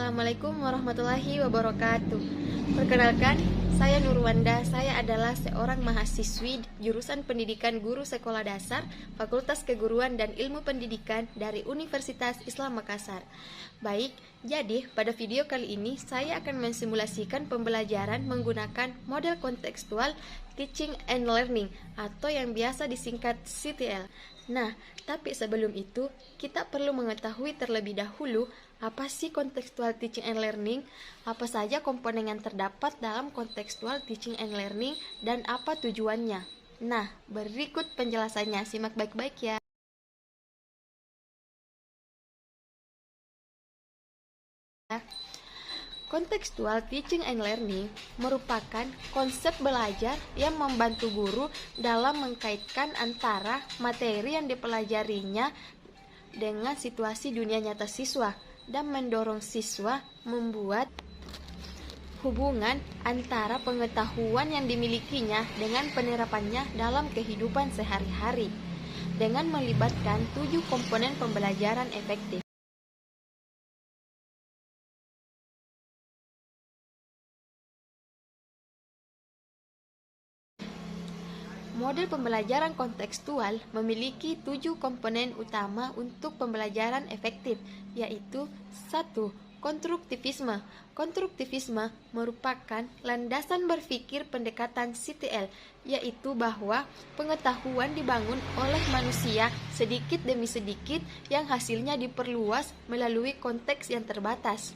Assalamualaikum warahmatullahi wabarakatuh. Perkenalkan, saya Nurwanda. Saya adalah seorang mahasiswi jurusan Pendidikan Guru Sekolah Dasar, Fakultas Keguruan dan Ilmu Pendidikan dari Universitas Islam Makassar. Baik, jadi pada video kali ini saya akan mensimulasikan pembelajaran menggunakan model kontekstual Teaching and Learning atau yang biasa disingkat CTL. Nah, tapi sebelum itu kita perlu mengetahui terlebih dahulu apa sih kontekstual teaching and learning, apa saja komponen yang terdapat dalam kontekstual teaching and learning, dan apa tujuannya. Nah, berikut penjelasannya, simak baik-baik ya. Kontekstual teaching and learning merupakan konsep belajar yang membantu guru dalam mengkaitkan antara materi yang dipelajarinya dengan situasi dunia nyata siswa dan mendorong siswa membuat hubungan antara pengetahuan yang dimilikinya dengan penerapannya dalam kehidupan sehari-hari dengan melibatkan 7 komponen pembelajaran efektif. Model pembelajaran kontekstual memiliki 7 komponen utama untuk pembelajaran efektif, yaitu 1. Konstruktivisme. Konstruktivisme merupakan landasan berpikir pendekatan CTL, yaitu bahwa pengetahuan dibangun oleh manusia sedikit demi sedikit yang hasilnya diperluas melalui konteks yang terbatas.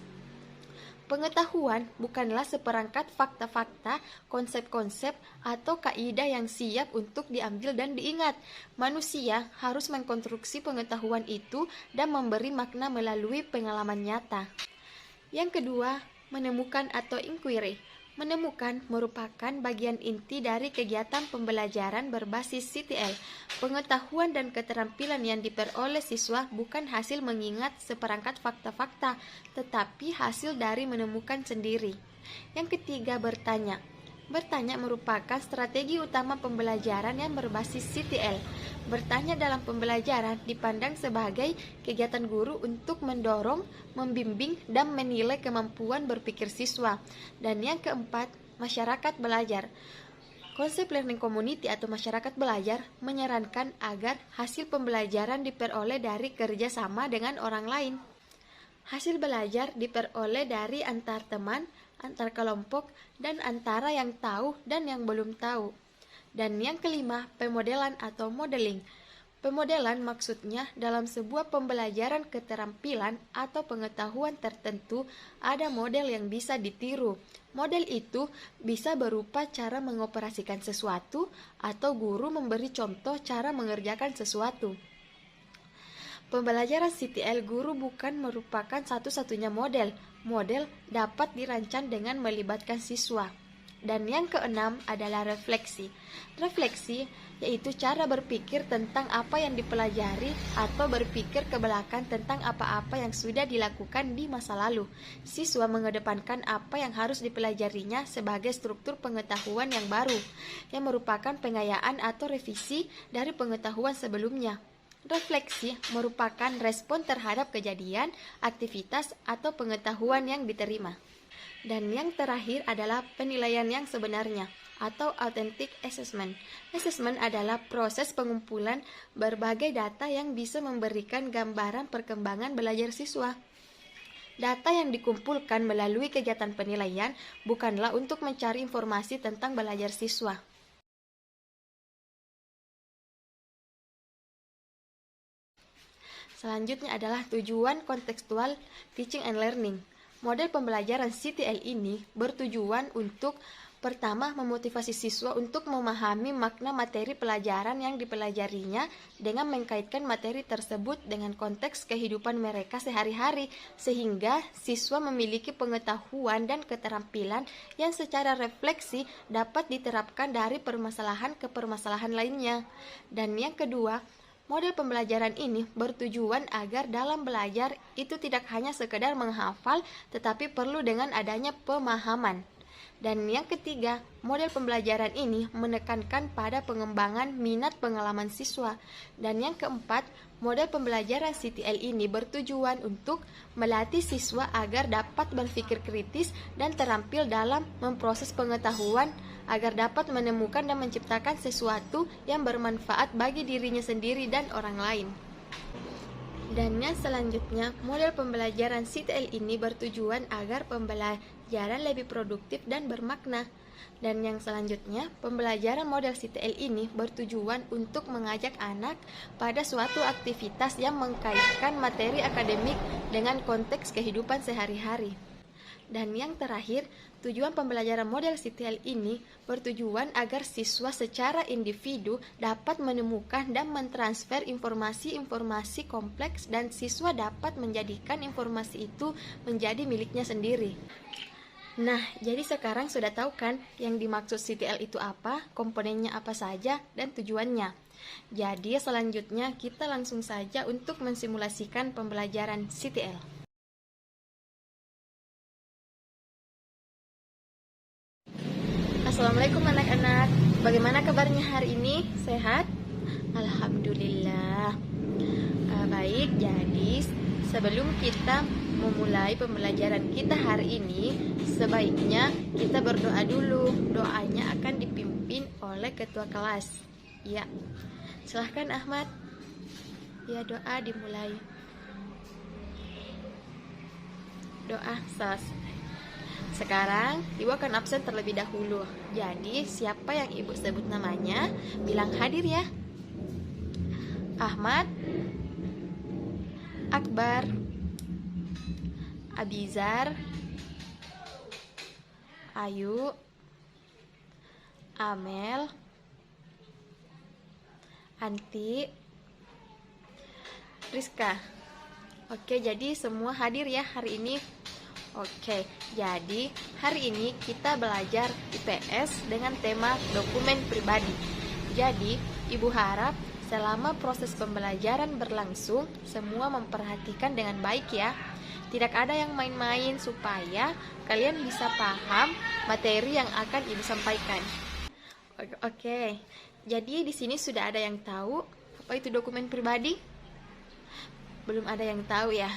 Pengetahuan bukanlah seperangkat fakta-fakta, konsep-konsep, atau kaidah yang siap untuk diambil dan diingat. Manusia harus mengkonstruksi pengetahuan itu dan memberi makna melalui pengalaman nyata. Yang kedua, menemukan atau inquiry. Menemukan merupakan bagian inti dari kegiatan pembelajaran berbasis CTL. Pengetahuan dan keterampilan yang diperoleh siswa bukan hasil mengingat seperangkat fakta-fakta, tetapi hasil dari menemukan sendiri. Yang ketiga, bertanya. Bertanya merupakan strategi utama pembelajaran yang berbasis CTL. Bertanya dalam pembelajaran dipandang sebagai kegiatan guru untuk mendorong, membimbing, dan menilai kemampuan berpikir siswa. Dan yang keempat, masyarakat belajar. Konsep learning community atau masyarakat belajar menyarankan agar hasil pembelajaran diperoleh dari kerjasama dengan orang lain. Hasil belajar diperoleh dari antar teman, antar kelompok, dan antara yang tahu dan yang belum tahu. Dan yang kelima, pemodelan atau modeling. Pemodelan maksudnya dalam sebuah pembelajaran keterampilan atau pengetahuan tertentu ada model yang bisa ditiru. Model itu bisa berupa cara mengoperasikan sesuatu atau guru memberi contoh cara mengerjakan sesuatu. Pembelajaran CTL guru bukan merupakan satu-satunya model. Model dapat dirancang dengan melibatkan siswa. Dan yang keenam adalah refleksi. Refleksi yaitu cara berpikir tentang apa yang dipelajari atau berpikir ke belakang tentang apa-apa yang sudah dilakukan di masa lalu. Siswa mengedepankan apa yang harus dipelajarinya sebagai struktur pengetahuan yang baru, yang merupakan pengayaan atau revisi dari pengetahuan sebelumnya. Refleksi merupakan respon terhadap kejadian, aktivitas, atau pengetahuan yang diterima. Dan yang terakhir adalah penilaian yang sebenarnya atau authentic assessment. Assessment adalah proses pengumpulan berbagai data yang bisa memberikan gambaran perkembangan belajar siswa. Data yang dikumpulkan melalui kegiatan penilaian bukanlah untuk mencari informasi tentang belajar siswa. Selanjutnya adalah tujuan kontekstual teaching and learning. Model pembelajaran CTL ini bertujuan untuk pertama, memotivasi siswa untuk memahami makna materi pelajaran yang dipelajarinya dengan mengkaitkan materi tersebut dengan konteks kehidupan mereka sehari-hari, sehingga siswa memiliki pengetahuan dan keterampilan yang secara refleksi dapat diterapkan dari permasalahan ke permasalahan lainnya. Dan yang kedua, model pembelajaran ini bertujuan agar dalam belajar itu tidak hanya sekedar menghafal, tetapi perlu dengan adanya pemahaman. Dan yang ketiga, model pembelajaran ini menekankan pada pengembangan minat pengalaman siswa. Dan yang keempat, model pembelajaran CTL ini bertujuan untuk melatih siswa agar dapat berpikir kritis dan terampil dalam memproses pengetahuan, agar dapat menemukan dan menciptakan sesuatu yang bermanfaat bagi dirinya sendiri dan orang lain. Dan yang selanjutnya, model pembelajaran CTL ini bertujuan agar pembelajaran lebih produktif dan bermakna. Dan yang selanjutnya, pembelajaran model CTL ini bertujuan untuk mengajak anak pada suatu aktivitas yang mengkaitkan materi akademik dengan konteks kehidupan sehari-hari. Dan yang terakhir, tujuan pembelajaran model CTL ini bertujuan agar siswa secara individu dapat menemukan dan mentransfer informasi-informasi kompleks dan siswa dapat menjadikan informasi itu menjadi miliknya sendiri. Nah, jadi sekarang sudah tahu kan yang dimaksud CTL itu apa, komponennya apa saja, dan tujuannya. Jadi selanjutnya kita langsung saja untuk mensimulasikan pembelajaran CTL. Assalamualaikum anak-anak, bagaimana kabarnya hari ini? Sehat? Alhamdulillah. Baik, jadi sebelum kita memulai pembelajaran kita hari ini, sebaiknya kita berdoa dulu. Doanya akan dipimpin oleh ketua kelas. Ya, silahkan Ahmad. Ya, doa dimulai. Doa selesai. Sekarang ibu akan absen terlebih dahulu. Jadi siapa yang ibu sebut namanya bilang hadir ya. Ahmad, Akbar, Abizar, Ayu, Amel, Anti, Rizka. Oke, jadi semua hadir ya hari ini. Oke, jadi hari ini kita belajar IPS dengan tema dokumen pribadi. Jadi, ibu harap selama proses pembelajaran berlangsung, semua memperhatikan dengan baik ya. Tidak ada yang main-main supaya kalian bisa paham materi yang akan ibu sampaikan. Oke, jadi di sini sudah ada yang tahu apa itu dokumen pribadi? Belum ada yang tahu ya?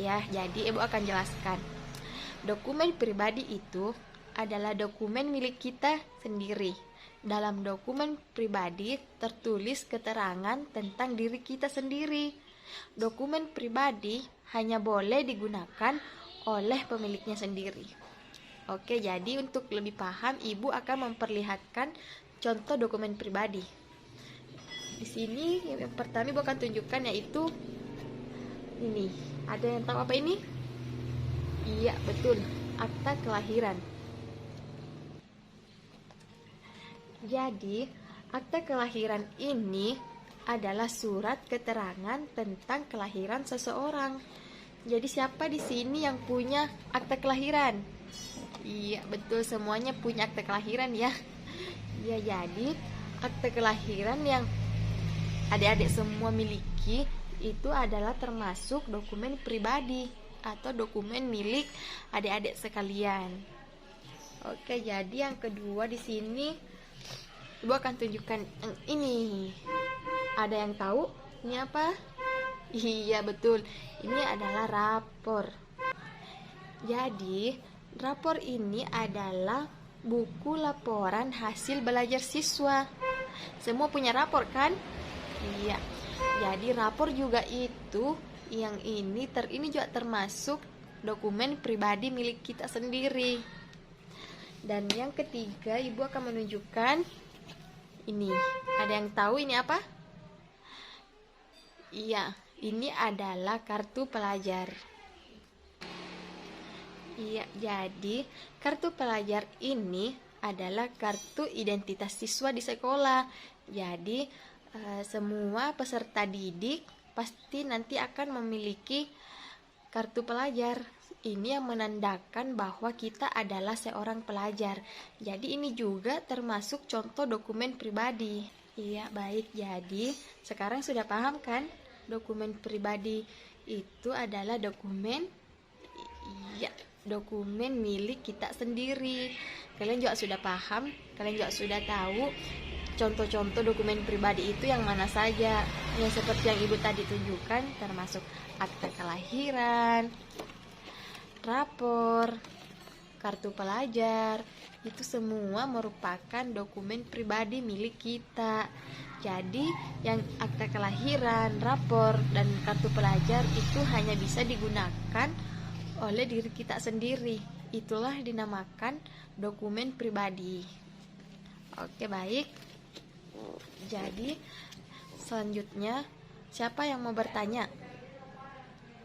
Ya, jadi ibu akan jelaskan. Dokumen pribadi itu adalah dokumen milik kita sendiri. Dalam dokumen pribadi tertulis keterangan tentang diri kita sendiri. Dokumen pribadi hanya boleh digunakan oleh pemiliknya sendiri. Oke, jadi untuk lebih paham, ibu akan memperlihatkan contoh dokumen pribadi. Di sini yang pertama ibu akan tunjukkan yaitu ini. Ada yang tahu apa ini? Iya, betul. Akta kelahiran. Jadi, akta kelahiran ini adalah surat keterangan tentang kelahiran seseorang. Jadi, siapa di sini yang punya akta kelahiran? Iya, betul. Semuanya punya akta kelahiran ya. Ya, jadi akta kelahiran yang adik-adik semua miliki itu adalah termasuk dokumen pribadi atau dokumen milik adik-adik sekalian. Oke, jadi yang kedua di sini ibu akan tunjukkan yang ini. Ada yang tahu ini apa? Iya, betul. Ini adalah rapor. Jadi, rapor ini adalah buku laporan hasil belajar siswa. Semua punya rapor kan? Iya. Jadi rapor juga itu yang ini juga termasuk dokumen pribadi milik kita sendiri. Dan yang ketiga, ibu akan menunjukkan ini. Ada yang tahu ini apa? Iya, ini adalah kartu pelajar. Iya, jadi kartu pelajar ini adalah kartu identitas siswa di sekolah. Jadi semua peserta didik pasti nanti akan memiliki kartu pelajar. Ini yang menandakan bahwa kita adalah seorang pelajar. Jadi ini juga termasuk contoh dokumen pribadi. Iya, baik. Jadi sekarang sudah paham kan? Dokumen pribadi itu adalah dokumen. Iya. dokumen milik kita sendiri. Kalian juga sudah paham, kalian juga sudah tahu contoh-contoh dokumen pribadi itu yang mana saja. Yang seperti yang Ibu tadi tunjukkan, termasuk akta kelahiran, rapor, kartu pelajar. Itu semua merupakan dokumen pribadi milik kita. Jadi yang akta kelahiran, rapor, dan kartu pelajar itu hanya bisa digunakan oleh diri kita sendiri. Itulah dinamakan dokumen pribadi. Oke, baik. Jadi selanjutnya, siapa yang mau bertanya?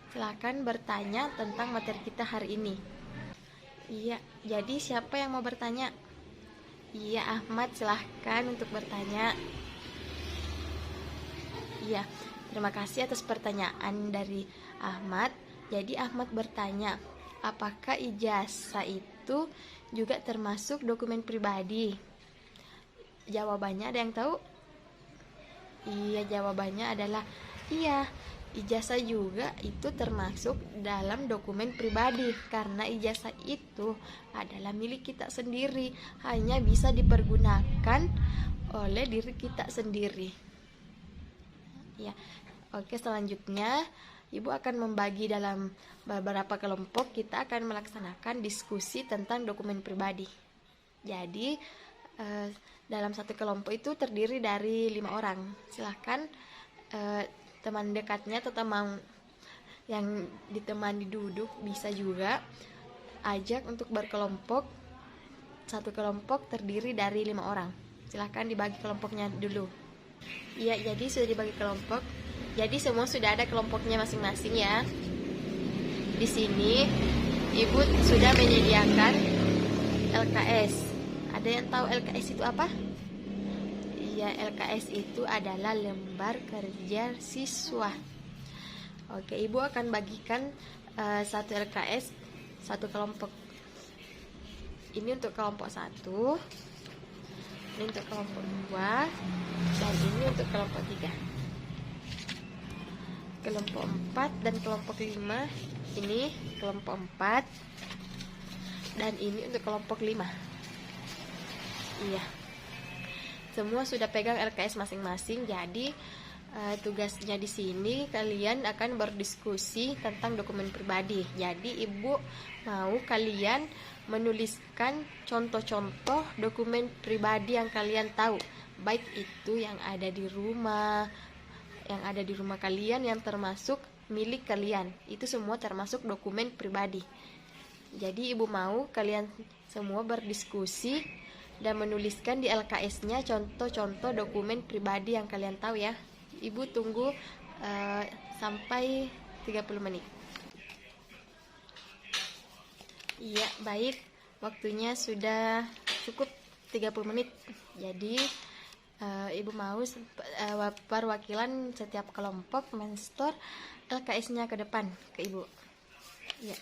Silakan bertanya tentang materi kita hari ini. Iya, jadi siapa yang mau bertanya? Iya, Ahmad, silahkan untuk bertanya. Iya, terima kasih atas pertanyaan dari Ahmad. Jadi Ahmad bertanya, apakah ijazah itu juga termasuk dokumen pribadi? Jawabannya ada yang tahu? Iya, jawabannya adalah iya. Ijazah juga itu termasuk dalam dokumen pribadi, karena ijazah itu adalah milik kita sendiri, hanya bisa dipergunakan oleh diri kita sendiri. Ya, oke, selanjutnya Ibu akan membagi dalam beberapa kelompok. Kita akan melaksanakan diskusi tentang dokumen pribadi. Jadi dalam satu kelompok itu terdiri dari 5 orang. Silahkan teman dekatnya atau teman yang ditemani duduk bisa juga ajak untuk berkelompok. Satu kelompok terdiri dari 5 orang. Silahkan dibagi kelompoknya dulu. Iya, jadi sudah dibagi kelompok. Jadi semua sudah ada kelompoknya masing-masing ya. Di sini Ibu sudah menyediakan LKS. Ada yang tahu LKS itu apa? Ya, LKS itu adalah lembar kerja siswa. Oke, Ibu akan bagikan satu LKS satu kelompok. Ini untuk kelompok 1, ini untuk kelompok 2, dan ini untuk kelompok 3. Kelompok 4 dan kelompok 5, ini kelompok 4, dan ini untuk kelompok 5. Iya. Semua sudah pegang LKS masing-masing. Jadi tugasnya di sini kalian akan berdiskusi tentang dokumen pribadi. Jadi Ibu mau kalian menuliskan contoh-contoh dokumen pribadi yang kalian tahu, baik itu yang ada di rumah, kalian, yang termasuk milik kalian. Itu semua termasuk dokumen pribadi. Jadi Ibu mau kalian semua berdiskusi dan menuliskan di LKS-nya contoh-contoh dokumen pribadi yang kalian tahu ya. Ibu tunggu sampai 30 menit. Iya, baik. Waktunya sudah cukup 30 menit. Jadi Ibu mau perwakilan setiap kelompok men-store LKS-nya ke depan ke Ibu. Iya.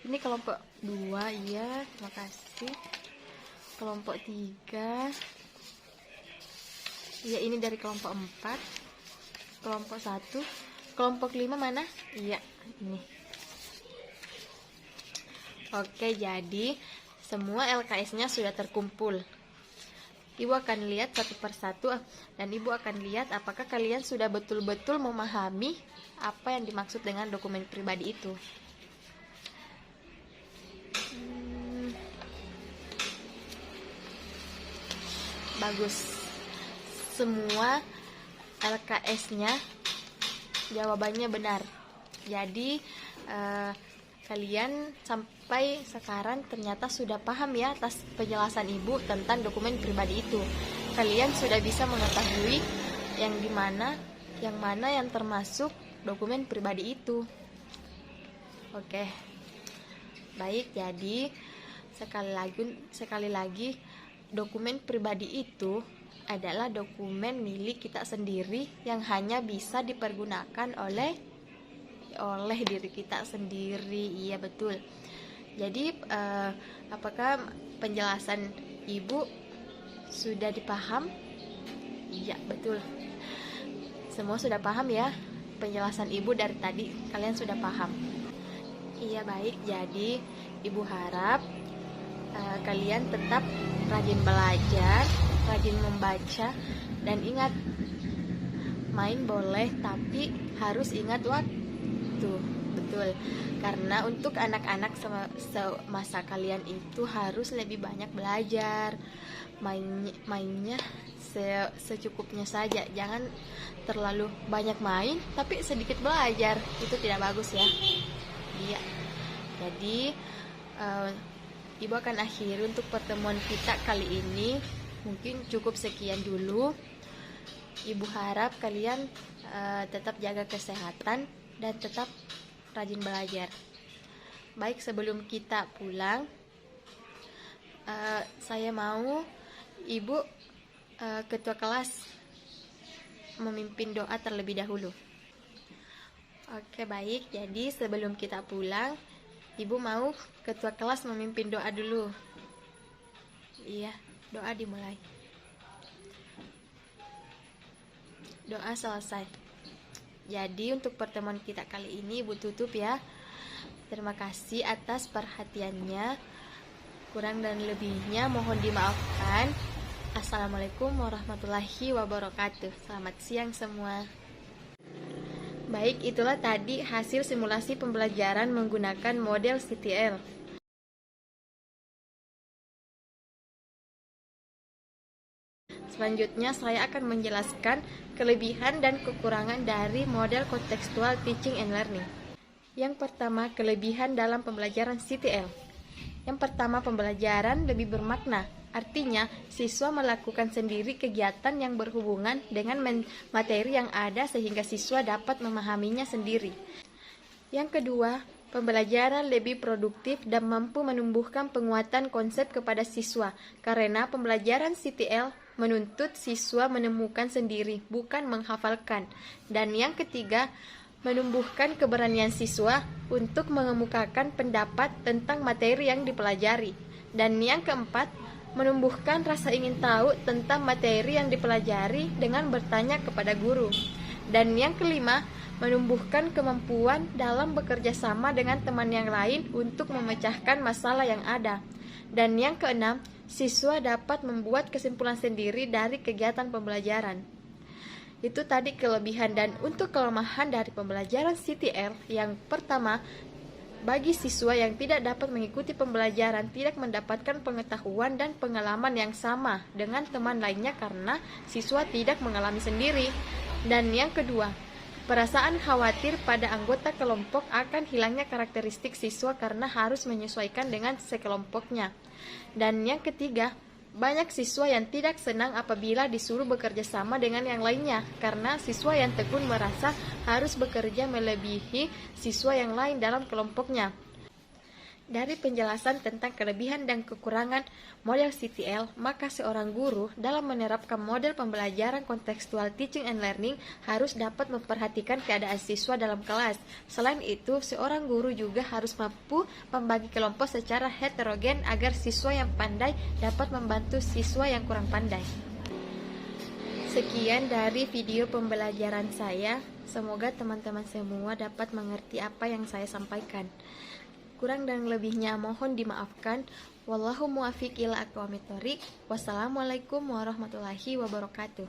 Ini kelompok 2, ya, terima kasih. Kelompok 3, ya, ini dari kelompok 4. Kelompok 1, kelompok 5 mana? Iya, ini. Oke, jadi semua LKS-nya sudah terkumpul. Ibu akan lihat satu persatu dan Ibu akan lihat apakah kalian sudah betul-betul memahami apa yang dimaksud dengan dokumen pribadi itu. Bagus. Semua LKS-nya jawabannya benar. Jadi kalian sampai sekarang ternyata sudah paham ya atas penjelasan Ibu tentang dokumen pribadi itu. Kalian sudah bisa mengetahui yang mana yang termasuk dokumen pribadi itu. Oke. Baik, jadi sekali lagi dokumen pribadi itu adalah dokumen milik kita sendiri yang hanya bisa dipergunakan oleh diri kita sendiri. Iya, betul. Jadi apakah penjelasan Ibu sudah dipaham? Iya, betul. Semua sudah paham ya penjelasan Ibu dari tadi. Kalian sudah paham. Iya, baik. Jadi Ibu harap kalian tetap rajin belajar, rajin membaca, dan ingat, main boleh tapi harus ingat waktu. Betul, karena untuk anak-anak semasa kalian itu harus lebih banyak belajar. Mainnya secukupnya saja, jangan terlalu banyak main tapi sedikit belajar, itu tidak bagus ya. Iya, jadi Ibu akan akhiri untuk pertemuan kita kali ini. Mungkin cukup sekian dulu. Ibu harap kalian tetap jaga kesehatan dan tetap rajin belajar. Baik, sebelum kita pulang, saya mau Ibu ketua kelas memimpin doa terlebih dahulu. Oke, baik. Jadi sebelum kita pulang, Ibu mau ketua kelas memimpin doa dulu. Iya, doa dimulai. Doa selesai. Jadi untuk pertemuan kita kali ini Ibu tutup ya. Terima kasih atas perhatiannya. Kurang dan lebihnya mohon dimaafkan. Assalamualaikum warahmatullahi wabarakatuh. Selamat siang semua. Baik, itulah tadi hasil simulasi pembelajaran menggunakan model CTL. Selanjutnya saya akan menjelaskan kelebihan dan kekurangan dari model kontekstual teaching and learning. Yang pertama, kelebihan dalam pembelajaran CTL. Yang pertama, pembelajaran lebih bermakna. Artinya, siswa melakukan sendiri kegiatan yang berhubungan dengan materi yang ada sehingga siswa dapat memahaminya sendiri. Yang kedua, pembelajaran lebih produktif dan mampu menumbuhkan penguatan konsep kepada siswa karena pembelajaran CTL menuntut siswa menemukan sendiri, bukan menghafalkan. Dan yang ketiga, menumbuhkan keberanian siswa untuk mengemukakan pendapat tentang materi yang dipelajari. Dan yang keempat, menumbuhkan rasa ingin tahu tentang materi yang dipelajari dengan bertanya kepada guru. Dan yang kelima, menumbuhkan kemampuan dalam bekerja sama dengan teman yang lain untuk memecahkan masalah yang ada. Dan yang keenam, siswa dapat membuat kesimpulan sendiri dari kegiatan pembelajaran. Itu tadi kelebihan dan untuk kelemahan dari pembelajaran CTL. Yang pertama, bagi siswa yang tidak dapat mengikuti pembelajaran, tidak mendapatkan pengetahuan dan pengalaman yang sama dengan teman lainnya karena siswa tidak mengalami sendiri. Dan yang kedua, perasaan khawatir pada anggota kelompok akan hilangnya karakteristik siswa karena harus menyesuaikan dengan sekelompoknya. Dan yang ketiga, banyak siswa yang tidak senang apabila disuruh bekerja sama dengan yang lainnya karena siswa yang tekun merasa harus bekerja melebihi siswa yang lain dalam kelompoknya. Dari penjelasan tentang kelebihan dan kekurangan model CTL, maka seorang guru dalam menerapkan model pembelajaran kontekstual teaching and learning harus dapat memperhatikan keadaan siswa dalam kelas. Selain itu, seorang guru juga harus mampu membagi kelompok secara heterogen agar siswa yang pandai dapat membantu siswa yang kurang pandai. Sekian dari video pembelajaran saya. Semoga teman-teman semua dapat mengerti apa yang saya sampaikan. Kurang dan lebihnya mohon dimaafkan. Wallahu muwaffiq ila aqwamit thoriq. Wassalamualaikum warahmatullahi wabarakatuh.